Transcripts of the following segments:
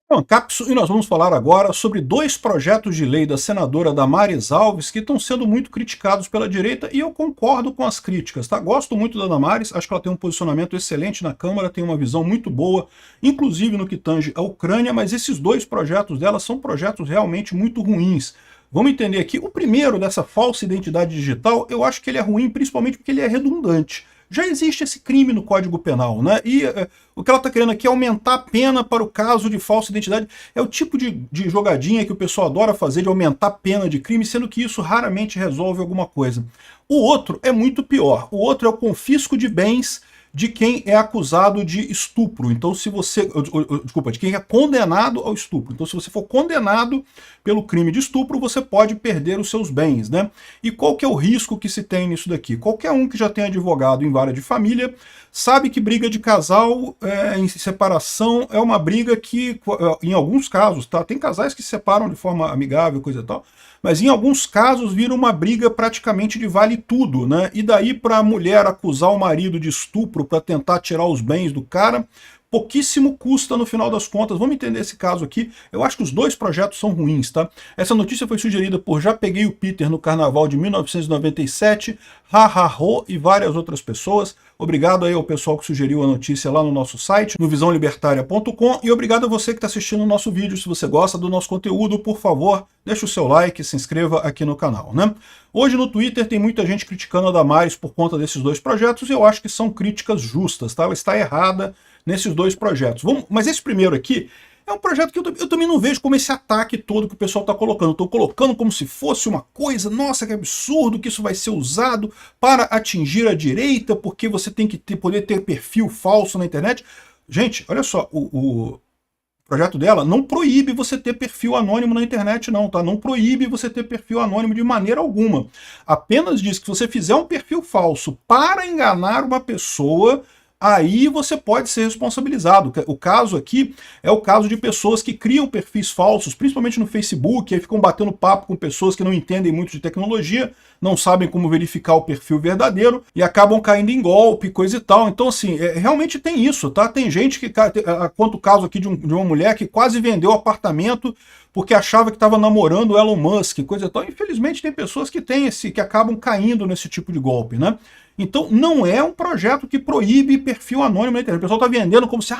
Bom, Capso, e nós vamos falar agora sobre dois projetos de lei da senadora Damares Alves que estão sendo muito criticados pela direita e eu concordo com as críticas, tá? Gosto muito da Damares, acho que ela tem um posicionamento excelente na Câmara, tem uma visão muito boa, inclusive no que tange a Ucrânia, mas esses dois projetos dela são projetos realmente muito ruins. Vamos entender aqui, o primeiro dessa falsa identidade digital, eu acho que ele é ruim principalmente porque ele é redundante. Já existe esse crime no Código Penal, né? E o que ela está querendo aqui é aumentar a pena para o caso de falsa identidade. É o tipo de jogadinha que o pessoal adora fazer, de aumentar a pena de crime, sendo que isso raramente resolve alguma coisa. O outro é muito pior. O outro é o confisco de bens de quem é acusado de estupro. Então, se você... Desculpa, de quem é condenado ao estupro. Então, se você for condenado pelo crime de estupro, você pode perder os seus bens, né? E qual que é o risco que se tem nisso daqui? Qualquer um que já tenha advogado em vara de família sabe que briga de casal em separação é uma briga que, em alguns casos, tá? Tem casais que se separam de forma amigável, coisa e tal, mas em alguns casos vira uma briga praticamente de vale tudo, né? E daí para a mulher acusar o marido de estupro para tentar tirar os bens do cara, pouquíssimo custa no final das contas. Vamos entender esse caso aqui. Eu acho que os dois projetos são ruins, tá? Essa notícia foi sugerida por Já Peguei o Peter no Carnaval de 1997, Hahaho e várias outras pessoas. Obrigado aí ao pessoal que sugeriu a notícia lá no nosso site, no visãolibertaria.com, e obrigado a você que está assistindo o nosso vídeo. Se você gosta do nosso conteúdo, por favor, deixa o seu like e se inscreva aqui no canal, né? Hoje no Twitter tem muita gente criticando a Damares por conta desses dois projetos, e eu acho que são críticas justas, tá? Ela está errada nesses dois projetos. Mas esse primeiro aqui é um projeto que eu também não vejo como esse ataque todo que o pessoal está colocando. Estou colocando como se fosse uma coisa, nossa, que absurdo que isso vai ser usado para atingir a direita, porque você tem que poder ter perfil falso na internet. Gente, olha só, o projeto dela não proíbe você ter perfil anônimo na internet não, tá? Não proíbe você ter perfil anônimo de maneira alguma. Apenas diz que se você fizer um perfil falso para enganar uma pessoa, aí você pode ser responsabilizado. O caso aqui é o caso de pessoas que criam perfis falsos, principalmente no Facebook, aí ficam batendo papo com pessoas que não entendem muito de tecnologia, não sabem como verificar o perfil verdadeiro e acabam caindo em golpe, coisa e tal. Então, assim, realmente tem isso, tá? Tem gente que... Conta o caso aqui de uma mulher que quase vendeu apartamento porque achava que estava namorando o Elon Musk, coisa e tal. Infelizmente tem pessoas que que acabam caindo nesse tipo de golpe, né? Então não é um projeto que proíbe perfil anônimo na internet. O pessoal está vendendo como se,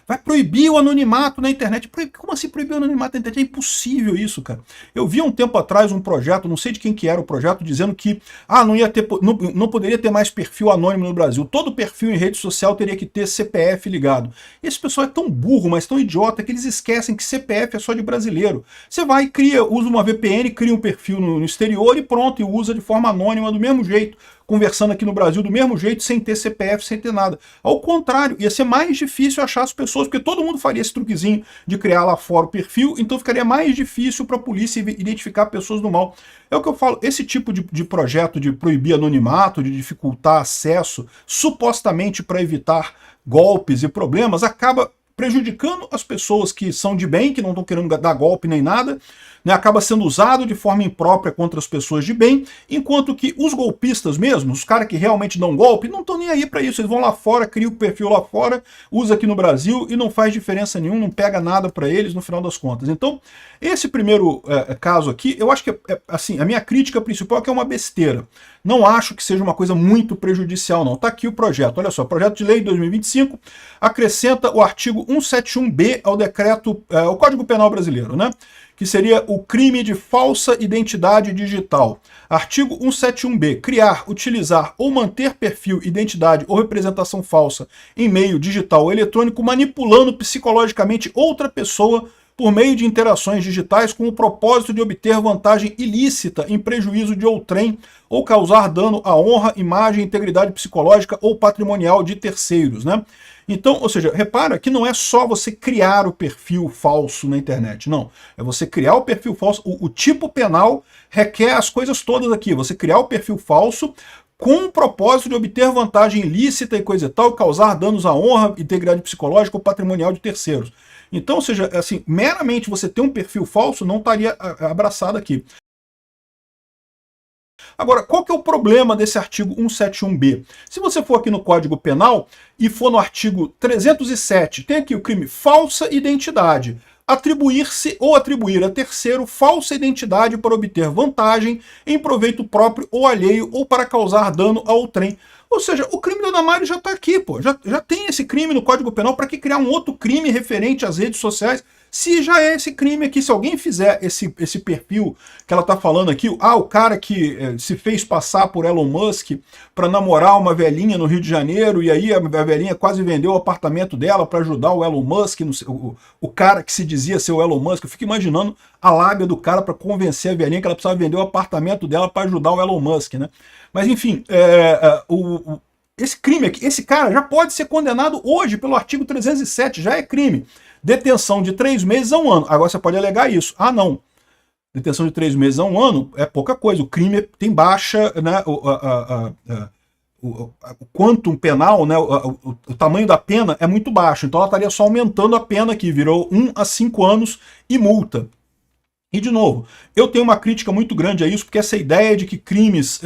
vai proibir o anonimato na internet. Como assim proibir o anonimato na internet? É impossível isso, cara. Eu vi há um tempo atrás um projeto, não sei de quem que era o projeto, dizendo que não poderia ter mais perfil anônimo no Brasil. Todo perfil em rede social teria que ter CPF ligado. Esse pessoal é tão burro, mas tão idiota, que eles esquecem que CPF é só de brasileiro. Você vai, usa uma VPN, cria um perfil no exterior e pronto, e usa de forma anônima do mesmo jeito, conversando aqui no Brasil do mesmo jeito, sem ter CPF, sem ter nada. Ao contrário, ia ser mais difícil achar as pessoas, porque todo mundo faria esse truquezinho de criar lá fora o perfil, então ficaria mais difícil para a polícia identificar pessoas do mal. É o que eu falo, esse tipo de projeto de proibir anonimato, de dificultar acesso, supostamente para evitar golpes e problemas, acaba prejudicando as pessoas que são de bem, que não estão querendo dar golpe nem nada, né, acaba sendo usado de forma imprópria contra as pessoas de bem, enquanto que os golpistas mesmo, os caras que realmente dão golpe, não estão nem aí para isso. Eles vão lá fora, criam o perfil lá fora, usa aqui no Brasil e não faz diferença nenhuma, não pega nada para eles no final das contas. Então, esse primeiro caso aqui, eu acho que assim, a minha crítica principal é que é uma besteira. Não acho que seja uma coisa muito prejudicial, não. Tá aqui o projeto. Olha só, projeto de lei 2025 acrescenta o artigo 171B ao decreto, ao Código Penal brasileiro, né? Que seria o crime de falsa identidade digital. Artigo 171B. Criar, utilizar ou manter perfil, identidade ou representação falsa em meio digital ou eletrônico, manipulando psicologicamente outra pessoa por meio de interações digitais com o propósito de obter vantagem ilícita em prejuízo de outrem ou causar dano à honra, imagem, integridade psicológica ou patrimonial de terceiros, né? Então, ou seja, repara que não é só você criar o perfil falso na internet, não. É você criar o perfil falso, o tipo penal requer as coisas todas aqui. Você criar o perfil falso com o propósito de obter vantagem ilícita e coisa e tal, causar danos à honra, integridade psicológica ou patrimonial de terceiros. Então, ou seja, assim, meramente você ter um perfil falso não estaria abraçado aqui. Agora, qual que é o problema desse artigo 171B? Se você for aqui no Código Penal e for no artigo 307, tem aqui o crime falsa identidade. atribuir-se ou atribuir a terceiro falsa identidade para obter vantagem em proveito próprio ou alheio ou para causar dano a outrem. Ou seja, o crime da Damares já está aqui, pô. Já tem esse crime no Código Penal, para que criar um outro crime referente às redes sociais, se já é esse crime aqui? Se alguém fizer esse perfil que ela está falando aqui, o cara que se fez passar por Elon Musk para namorar uma velhinha no Rio de Janeiro, e aí a velhinha quase vendeu o apartamento dela para ajudar o Elon Musk, o cara que se dizia ser o Elon Musk. Eu fico imaginando a lábia do cara para convencer a velhinha que ela precisava vender o apartamento dela para ajudar o Elon Musk, né? Mas enfim, esse crime aqui, esse cara já pode ser condenado hoje pelo artigo 307, já é crime. Detenção de 3 meses a 1 ano. Agora você pode alegar isso. Ah, não. Detenção de 3 meses a 1 ano é pouca coisa. O crime tem baixa, né, o quantum penal, né, o tamanho da pena é muito baixo. Então ela estaria só aumentando a pena, que virou 1 a 5 anos e multa. E, de novo, eu tenho uma crítica muito grande a isso, porque essa ideia de que crimes,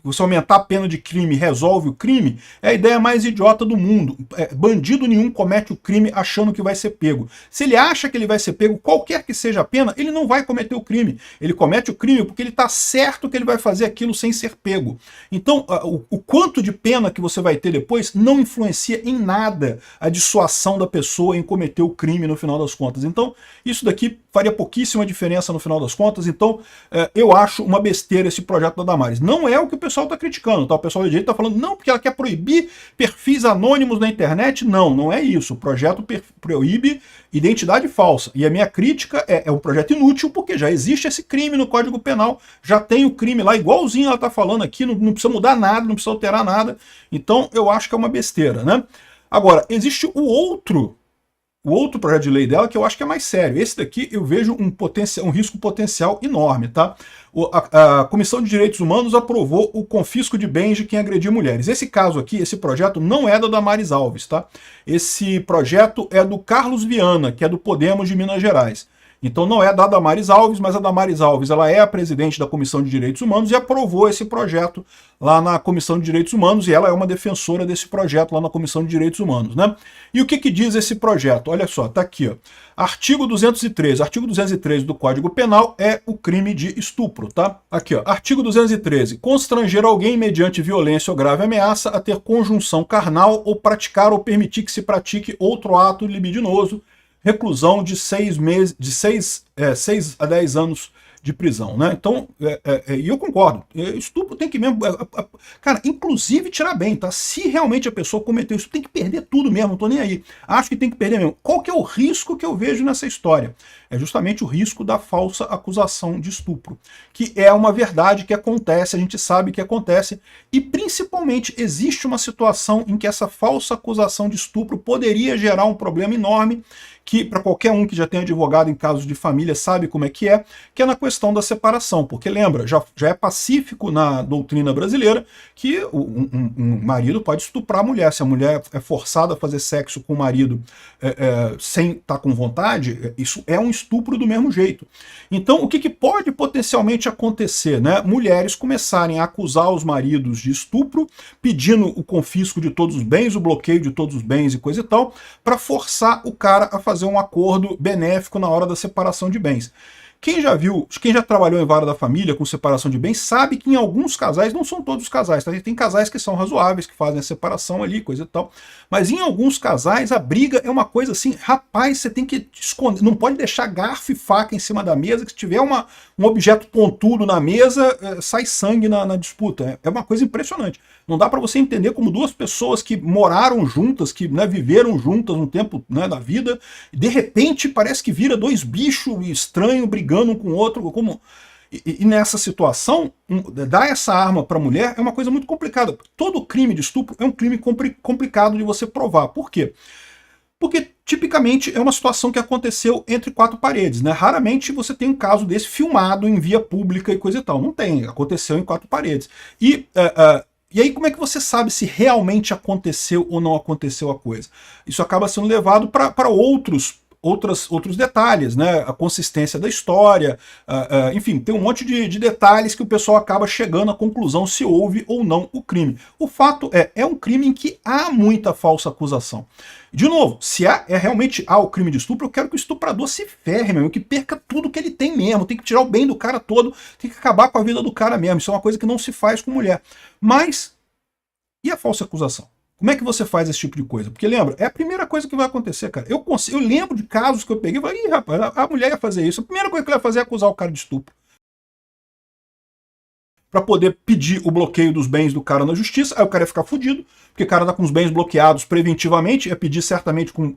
você aumentar a pena de crime resolve o crime, é a ideia mais idiota do mundo. Bandido nenhum comete o crime achando que vai ser pego. Se ele acha que ele vai ser pego, qualquer que seja a pena, ele não vai cometer o crime. Ele comete o crime porque ele está certo que ele vai fazer aquilo sem ser pego. Então, o quanto de pena que você vai ter depois não influencia em nada a dissuasão da pessoa em cometer o crime no final das contas. Então, isso daqui faria pouquíssima diferença no final das contas. Então eu acho uma besteira esse projeto da Damares. Não é o que o pessoal está criticando, tá? O pessoal da direita está falando, não, porque ela quer proibir perfis anônimos na internet. Não, não é isso. O projeto proíbe identidade falsa. E a minha crítica é um projeto inútil, porque já existe esse crime no Código Penal, já tem o crime lá, igualzinho ela está falando aqui, não precisa mudar nada, não precisa alterar nada. Então eu acho que é uma besteira, né? Agora, existe o outro projeto de lei dela que eu acho que é mais sério. Esse daqui eu vejo um risco potencial enorme, tá? A Comissão de Direitos Humanos aprovou o confisco de bens de quem agredir mulheres. Esse caso aqui, esse projeto não é da Damares Alves, tá? Esse projeto é do Carlos Viana, que é do Podemos de Minas Gerais. Então não é da Damares Alves, mas a Damares Alves ela é a presidente da Comissão de Direitos Humanos e aprovou esse projeto lá na Comissão de Direitos Humanos, e ela é uma defensora desse projeto lá na Comissão de Direitos Humanos, né? E o que diz esse projeto? Olha só, tá aqui, ó. Artigo 213. Artigo 213 do Código Penal é o crime de estupro, tá? Aqui, ó. Artigo 213. Constranger alguém mediante violência ou grave ameaça a ter conjunção carnal ou praticar ou permitir que se pratique outro ato libidinoso, reclusão de 6 a 10 anos de prisão, né? Então, e eu concordo, estupro tem que mesmo, cara, inclusive tirar bem, tá? Se realmente a pessoa cometeu isso, tem que perder tudo mesmo, não tô nem aí. Acho que tem que perder mesmo. Qual que é o risco que eu vejo nessa história? É justamente o risco da falsa acusação de estupro, que é uma verdade que acontece, a gente sabe que acontece, e principalmente existe uma situação em que essa falsa acusação de estupro poderia gerar um problema enorme, que para qualquer um que já tem advogado em casos de família sabe como é que é na questão da separação, porque lembra, já é pacífico na doutrina brasileira que um marido pode estuprar a mulher. Se a mulher é forçada a fazer sexo com o marido sem estar com vontade, isso é um estupro do mesmo jeito. Então o que pode potencialmente acontecer, né? Mulheres começarem a acusar os maridos de estupro, pedindo o confisco de todos os bens, o bloqueio de todos os bens e coisa e tal, para forçar o cara a fazer um acordo benéfico na hora da separação de bens. Quem já viu, quem já trabalhou em vara da família com separação de bens, sabe que em alguns casais, não são todos os casais, tá? Tem casais que são razoáveis, que fazem a separação ali, coisa e tal, mas em alguns casais a briga é uma coisa assim, rapaz, você tem que esconder, não pode deixar garfo e faca em cima da mesa, que se tiver um objeto pontudo na mesa, sai sangue na disputa. É uma coisa impressionante. Não dá para você entender como duas pessoas que moraram juntas, que, né, viveram juntas um tempo, né, da vida, de repente parece que vira dois bichos estranhos brigando um com o outro. Como... E nessa situação, dar essa arma para a mulher é uma coisa muito complicada. Todo crime de estupro é um crime complicado de você provar. Por quê? Porque tipicamente é uma situação que aconteceu entre quatro paredes, né? Raramente você tem um caso desse filmado em via pública e coisa e tal. Não tem, aconteceu em quatro paredes. E aí como é que você sabe se realmente aconteceu ou não aconteceu a coisa? Isso acaba sendo levado para outros outros detalhes, né? A consistência da história, enfim, tem um monte de detalhes que o pessoal acaba chegando à conclusão se houve ou não o crime. O fato é um crime em que há muita falsa acusação. De novo, se realmente há o crime de estupro, eu quero que o estuprador se ferre mesmo, que perca tudo que ele tem mesmo, tem que tirar o bem do cara todo, tem que acabar com a vida do cara mesmo. Isso é uma coisa que não se faz com mulher. Mas, e a falsa acusação? Como é que você faz esse tipo de coisa? Porque lembra, é a primeira coisa que vai acontecer, cara. Eu lembro de casos que eu peguei e falei, ih, rapaz, a mulher ia fazer isso. A primeira coisa que ela ia fazer é acusar o cara de estupro, para poder pedir o bloqueio dos bens do cara na justiça. Aí o cara ia ficar fudido, porque o cara tá com os bens bloqueados preventivamente, ia pedir certamente com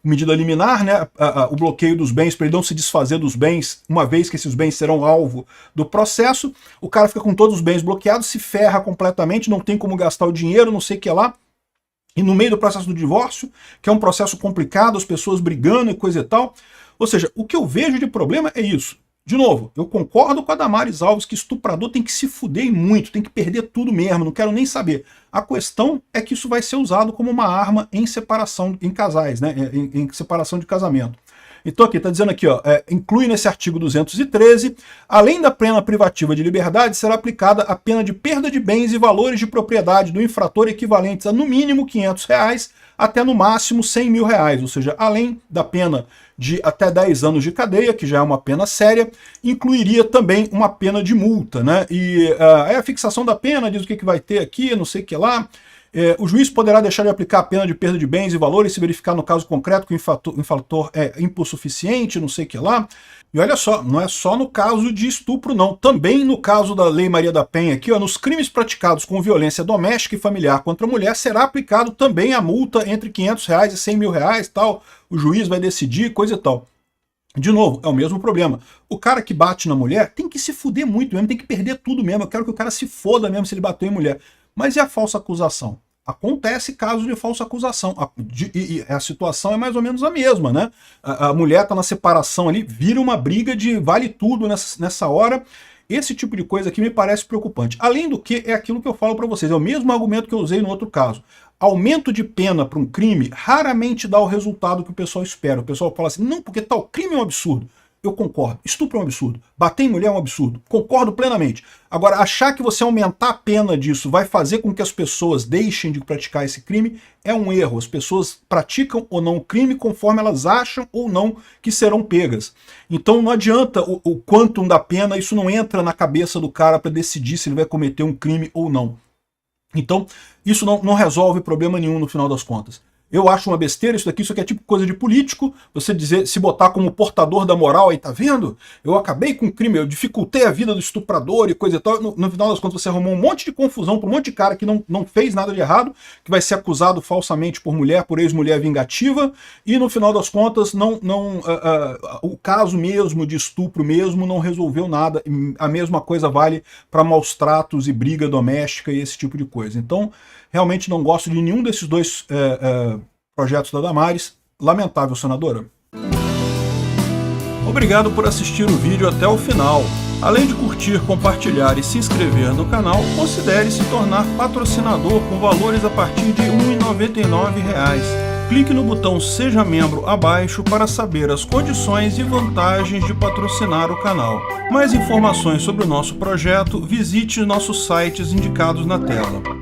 medida liminar, né, o bloqueio dos bens para ele não se desfazer dos bens, uma vez que esses bens serão alvo do processo. O cara fica com todos os bens bloqueados, se ferra completamente, não tem como gastar o dinheiro, não sei o que lá. E no meio do processo do divórcio, que é um processo complicado, as pessoas brigando e coisa e tal. Ou seja, o que eu vejo de problema é isso. De novo, eu concordo com a Damares Alves que estuprador tem que se fuder muito, tem que perder tudo mesmo, não quero nem saber. A questão é que isso vai ser usado como uma arma em separação, em casais, né? Em separação de casamento. Então aqui, está dizendo aqui, ó, inclui nesse artigo 213, além da pena privativa de liberdade, será aplicada a pena de perda de bens e valores de propriedade do infrator equivalentes a no mínimo R$500 até no máximo R$100.000, ou seja, além da pena de até 10 anos de cadeia, que já é uma pena séria, incluiria também uma pena de multa, né? E aí a fixação da pena diz o que vai ter aqui, não sei o que lá. O juiz poderá deixar de aplicar a pena de perda de bens e valores se verificar no caso concreto que o infrator é hipossuficiente, não sei o que lá. E olha só, não é só no caso de estupro não, também no caso da Lei Maria da Penha aqui, ó, nos crimes praticados com violência doméstica e familiar contra a mulher, será aplicado também a multa entre R$500 e R$100.000, tal, o juiz vai decidir, coisa e tal. De novo, é o mesmo problema. O cara que bate na mulher tem que se fuder muito mesmo, tem que perder tudo mesmo, eu quero que o cara se foda mesmo se ele bateu em mulher. Mas e a falsa acusação? Acontece casos de falsa acusação. E a situação é mais ou menos a mesma, né? A mulher está na separação ali, vira uma briga de vale tudo nessa hora. Esse tipo de coisa aqui me parece preocupante. Além do que, é aquilo que eu falo para vocês, é o mesmo argumento que eu usei no outro caso. Aumento de pena para um crime raramente dá o resultado que o pessoal espera. O pessoal fala assim, não, porque tal crime é um absurdo. Eu concordo. Estupro é um absurdo. Bater em mulher é um absurdo. Concordo plenamente. Agora, achar que você aumentar a pena disso vai fazer com que as pessoas deixem de praticar esse crime é um erro. As pessoas praticam ou não o crime conforme elas acham ou não que serão pegas. Então não adianta o quantum da pena, isso não entra na cabeça do cara para decidir se ele vai cometer um crime ou não. Então, isso não resolve problema nenhum no final das contas. Eu acho uma besteira isso daqui, isso aqui é tipo coisa de político, você dizer, se botar como portador da moral aí, tá vendo? Eu acabei com o crime, eu dificultei a vida do estuprador e coisa e tal. No final das contas você arrumou um monte de confusão para um monte de cara que não fez nada de errado, que vai ser acusado falsamente por ex-mulher vingativa, e no final das contas o caso mesmo de estupro mesmo não resolveu nada. A mesma coisa vale para maus tratos e briga doméstica e esse tipo de coisa. Então, realmente não gosto de nenhum desses dois projetos da Damares. Lamentável, senadora. Obrigado por assistir o vídeo até o final. Além de curtir, compartilhar e se inscrever no canal, considere se tornar patrocinador com valores a partir de R$ 1,99. Clique no botão Seja Membro abaixo para saber as condições e vantagens de patrocinar o canal. Mais informações sobre o nosso projeto, visite nossos sites indicados na tela.